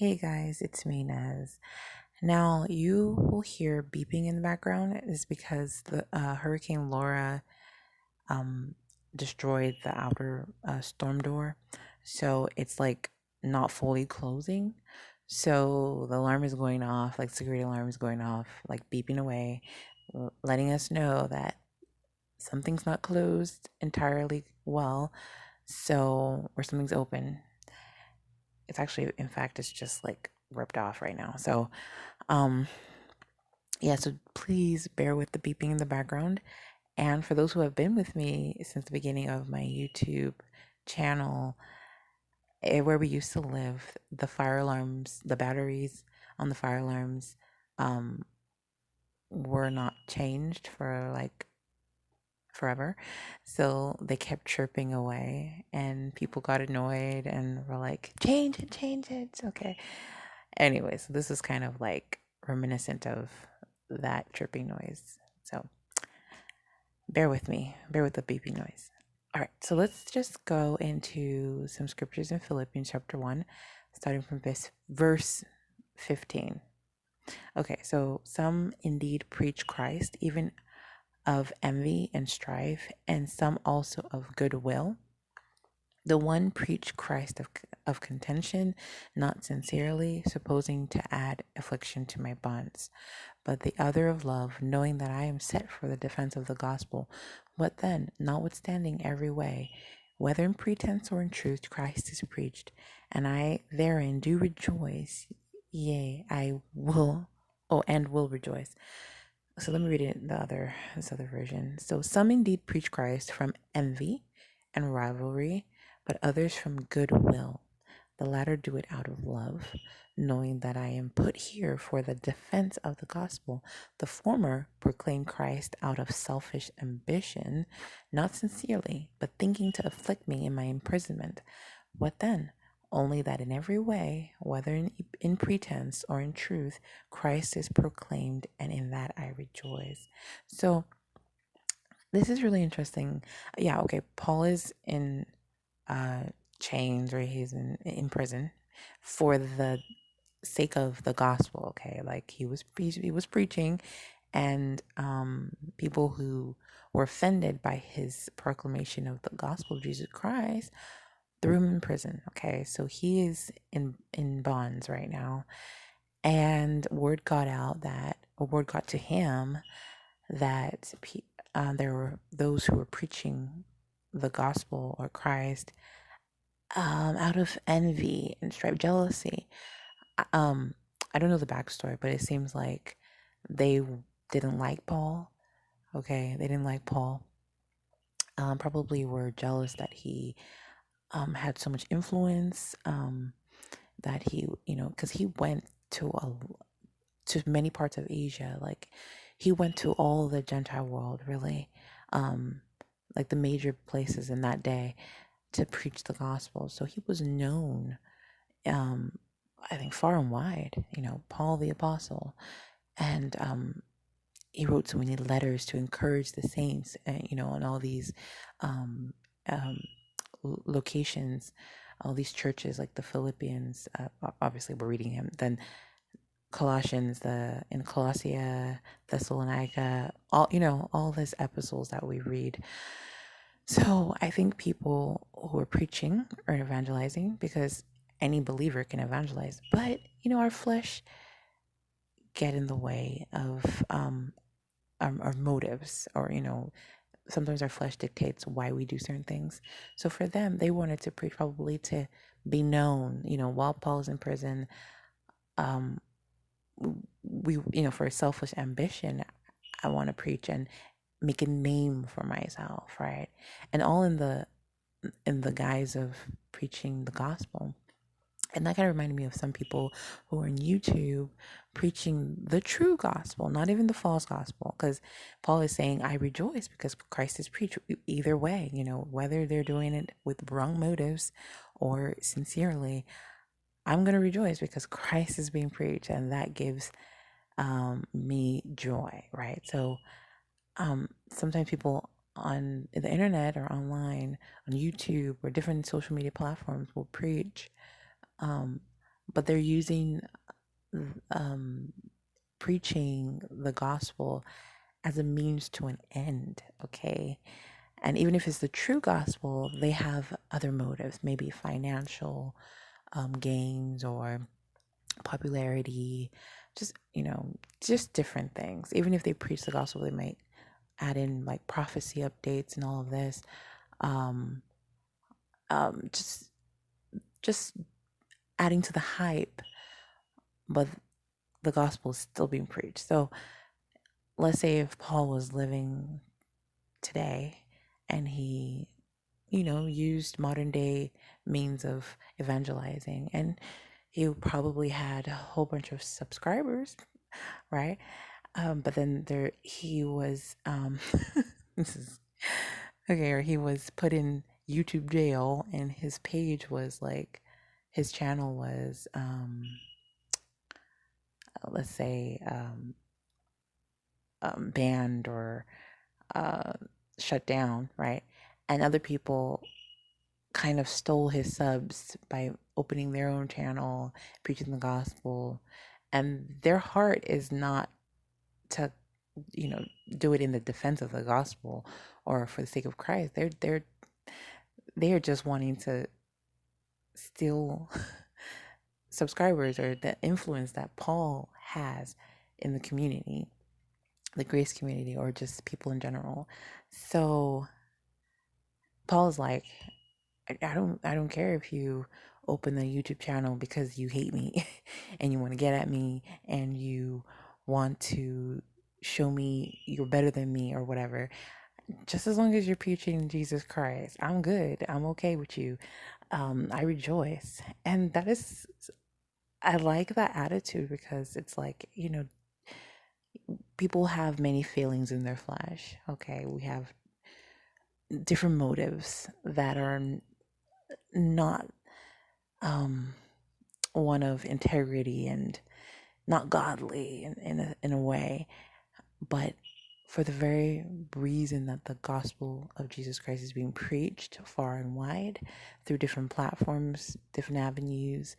Hey guys, it's me, Naz. Now, you will hear beeping in the background is because the Hurricane Laura um, destroyed the outer storm door. So it's like not fully closing. So the alarm is going off, like security alarm is going off, like beeping away, letting us know that something's not closed entirely well. So, or something's open. It's actually, in fact, it's just like ripped off right now. So, um, yeah, so please bear with the beeping in the background. And for those who have been with me since the beginning of my YouTube channel, where we used to live, the fire alarms, the batteries on the fire alarms, um, were not changed for like forever. So they kept chirping away, and people got annoyed and were like, change it, change it. It's okay. Anyway, so this is kind of like reminiscent of that chirping noise. So bear with me, bear with the beeping noise. All right, so let's just go into some scriptures in Philippians chapter 1, starting from verse 15. Okay, so some indeed preach Christ, even of envy and strife, and some also of goodwill. The one preached Christ of contention, not sincerely, supposing to add affliction to my bonds, but the other of love, knowing that I am set for the defense of the gospel. What then, notwithstanding every way, whether in pretense or in truth, Christ is preached, and I therein do rejoice, yea, I will, and will rejoice. So let me read it this other version. So some indeed preach Christ from envy and rivalry, but others from goodwill. The latter do it out of love, knowing that I am put here for the defense of the gospel. The former proclaim Christ out of selfish ambition, not sincerely, but thinking to afflict me in my imprisonment. What then? Only that in every way, whether in pretense or in truth, Christ is proclaimed, and in that I rejoice. So this is really interesting. Yeah, okay. Paul is in uh, chains, or he's in prison for the sake of the gospel. Okay, like he was preaching, and people who were offended by his proclamation of the gospel of Jesus Christ threw him in prison. Okay, so he is in bonds right now, and word got out that, or word got to him that there were those who were preaching the gospel or Christ out of envy and strife, jealousy. Um, I don't know the backstory, but it seems like they didn't like Paul. Okay, they didn't like Paul. Probably were jealous that he had so much influence. That he, because he went to many parts of Asia. Like he went to all the Gentile world, really, um, like the major places in that day to preach the gospel. So he was known, um, I think, far and wide. Paul the apostle, and he wrote so many letters to encourage the saints, in all these um, um, locations, all these churches like the Philippians. Obviously, we're reading him. Then Colossians, in Colossia, Thessalonica, all these epistles that we read. So I think people who are preaching or evangelizing, because any believer can evangelize, but our flesh get in the way of our motives, or sometimes our flesh dictates why we do certain things. So for them, they wanted to preach, probably to be known. While Paul's in prison, um, we for selfish ambition, I want to preach and make a name for myself, right? And all in the guise of preaching the gospel. And that kind of reminded me of some people who are on YouTube preaching the true gospel, not even the false gospel. Because Paul is saying, I rejoice because Christ is preached. Either way, whether they're doing it with wrong motives or sincerely, I'm going to rejoice because Christ is being preached, and that gives me joy, right? So sometimes people on the internet or online, on YouTube or different social media platforms will preach but they're using um, preaching the gospel as a means to an end, okay? And even if it's the true gospel, they have other motives, maybe financial gains or popularity, just, just different things. Even if they preach the gospel, they might add in like prophecy updates and all of this. Um, just just adding to the hype, but the gospel is still being preached. So let's say if Paul was living today and he, used modern day means of evangelizing, and he probably had a whole bunch of subscribers, right? But then he was, this is okay, or he was put in YouTube jail, and his page was like, his channel was, let's say, banned or uh, shut down, right? And other people kind of stole his subs by opening their own channel, preaching the gospel, and their heart is not to, you know, do it in the defense of the gospel or for the sake of Christ. They are just wanting to steal subscribers or the influence that Paul has in the community, the grace community, or just people in general. So Paul is like, I don't care if you open the YouTube channel because you hate me and you want to get at me and you want to show me you're better than me or whatever. Just as long as you're preaching Jesus Christ, I'm good. I'm okay with you. I rejoice. And I like that attitude because it's like, people have many feelings in their flesh. Okay. We have different motives that are not um, one of integrity and not godly in a way, but for the very reason that the gospel of Jesus Christ is being preached far and wide through different platforms, different avenues,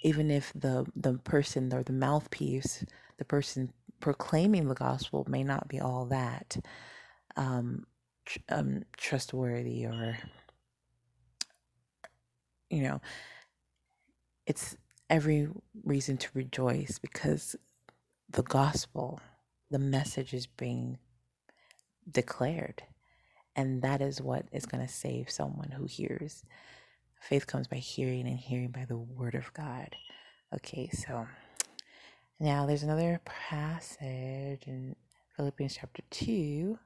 even if the person or the mouthpiece, the person proclaiming the gospel may not be all that trustworthy, or you know it's every reason to rejoice because the gospel, the message is being declared. And that is what is going to save someone who hears. Faith comes by hearing, and hearing by the word of God. Okay, so now there's another passage in Philippians chapter 2,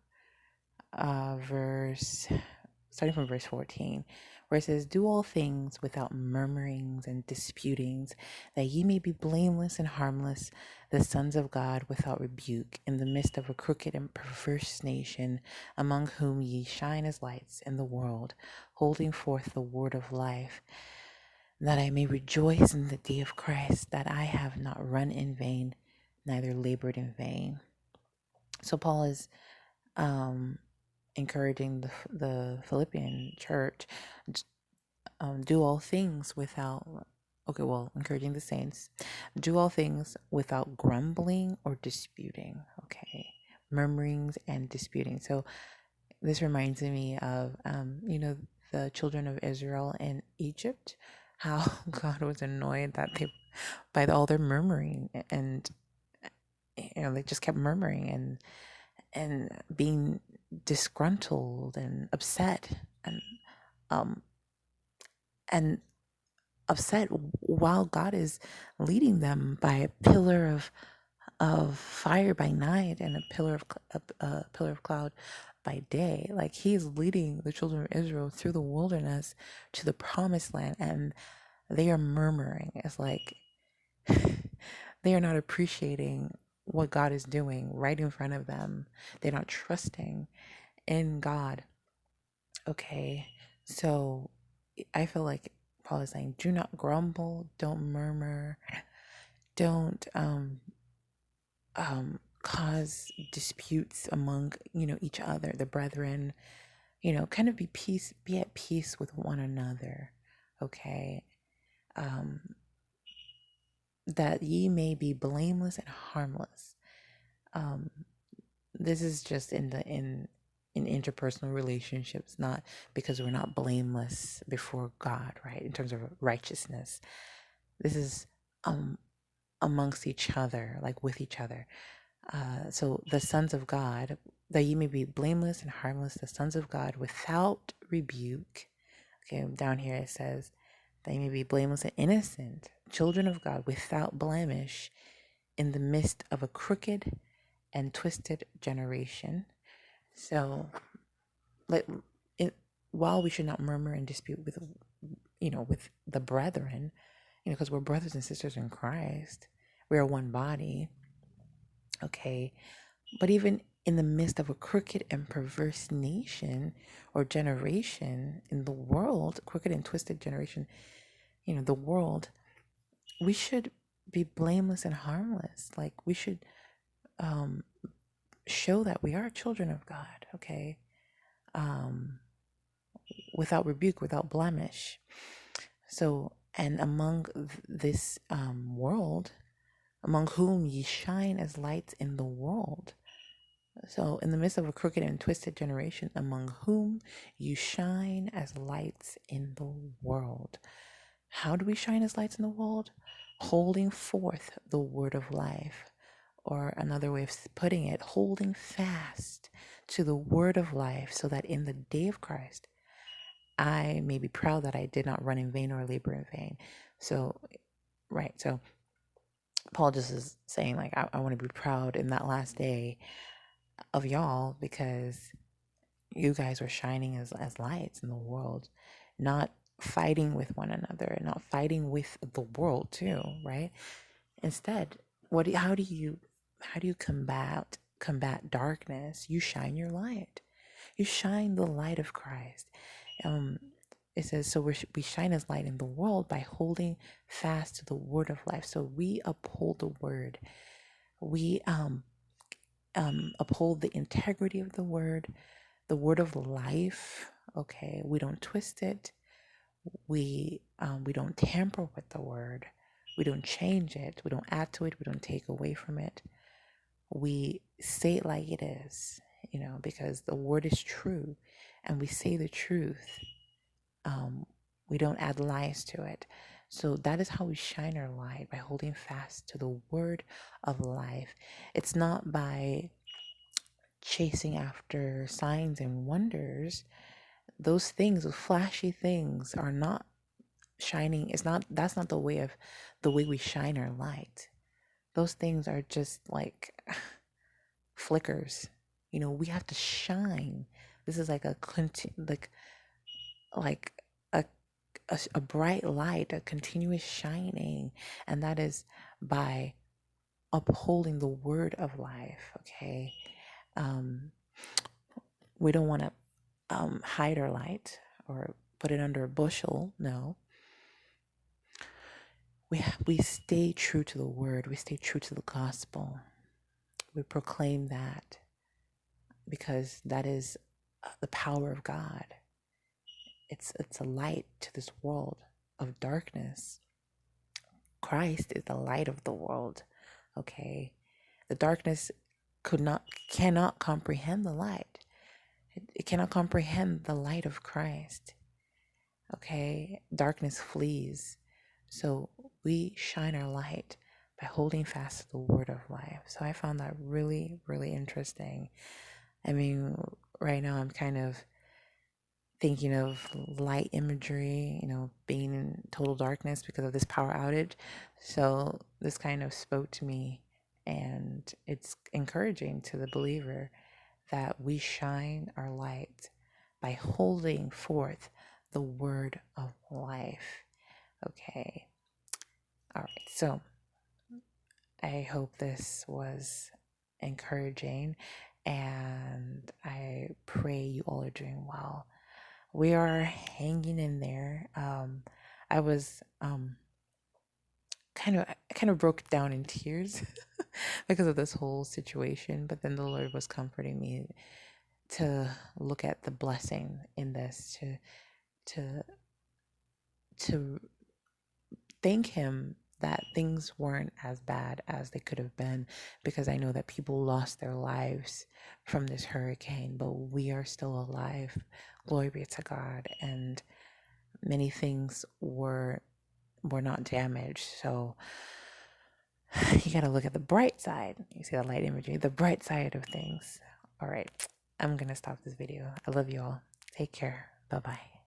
starting from verse 14, where it says, "Do all things without murmurings and disputings, that ye may be blameless and harmless, the sons of God without rebuke, in the midst of a crooked and perverse nation, among whom ye shine as lights in the world, holding forth the word of life, that I may rejoice in the day of Christ, that I have not run in vain, neither labored in vain." So Paul is encouraging the Philippian church, do all things without, okay, well, encouraging the saints, do all things without grumbling or disputing, okay, murmurings and disputing. So this reminds me of, the children of Israel in Egypt, how God was annoyed that by all their murmuring, and they just kept murmuring and being disgruntled and upset, and um and upset while God is leading them by a pillar of fire by night and a pillar of cloud by day. Like, he's leading the children of Israel through the wilderness to the promised land, and they are murmuring. It's like they are not appreciating what God is doing right in front of them. They're not trusting in God. Okay, so I feel like Paul is saying, do not grumble, don't murmur, don't cause disputes among each other, the brethren. Kind of be at peace with one another. Okay, um, that ye may be blameless and harmless. Um, this is just in interpersonal relationships, not because we're not blameless before God, right? In terms of righteousness, this is amongst each other, like with each other. So the sons of God, that ye may be blameless and harmless, the sons of God without rebuke. Okay, down here it says, that ye may be blameless and innocent, children of God without blemish, in the midst of a crooked and twisted generation. So, like, it, while we should not murmur and dispute with, with the brethren, because we're brothers and sisters in Christ, we are one body. Okay, but even in the midst of a crooked and perverse nation or generation in the world, crooked and twisted generation, the world, we should be blameless and harmless. Like, we should show that we are children of God, okay? Without rebuke, without blemish. So, and among this world, among whom ye shine as lights in the world. So, in the midst of a crooked and twisted generation, among whom you shine as lights in the world. How do we shine as lights in the world? Holding forth the word of life. Or another way of putting it, holding fast to the word of life, so that in the day of Christ, I may be proud that I did not run in vain or labor in vain. So, right. So, Paul just is saying, like, I want to be proud in that last day of y'all, because you guys were shining as lights in the world, not fighting with one another, not fighting with the world too, right? Instead, how do you combat darkness? You shine your light. You shine the light of Christ. It says, so we shine as light in the world by holding fast to the word of life. So we uphold the word. We uphold the integrity of the word of life. Okay, we don't twist it. We don't tamper with the word. We don't change it. We don't add to it. We don't take away from it. We say it like it is, because the word is true, and we say the truth. We don't add lies to it. So that is how we shine our light, by holding fast to the word of life. It's not by chasing after signs and wonders. Those things, those flashy things, are not shining. That's not the way we shine our light. Those things are just like flickers. We have to shine. This is like like a bright light, a continuous shining, and that is by upholding the word of life. Okay, we don't want to hide our light or put it under a bushel. No, we stay true to the word. We stay true to the gospel. We proclaim that, because that is the power of God. It's a light to this world of darkness. Christ is the light of the world. Okay, the darkness cannot comprehend the light. It cannot comprehend the light of Christ. Okay, darkness flees. So we shine our light by holding fast to the word of life. So I found that really, really interesting. I mean, right now I'm kind of thinking of light imagery, being in total darkness because of this power outage. So this kind of spoke to me, and it's encouraging to the believer that we shine our light by holding forth the word of life. Okay. All right. So I hope this was encouraging, and I pray you all are doing well. We are hanging in there. I was kind of broke down in tears because of this whole situation, but then the Lord was comforting me to look at the blessing in this, to thank Him that things weren't as bad as they could have been, because I know that people lost their lives from this hurricane, but we are still alive. Glory be to God. And many things were not damaged. So you got to look at the bright side. You see the light imagery, the bright side of things. All right. I'm going to stop this video. I love you all. Take care. Bye bye.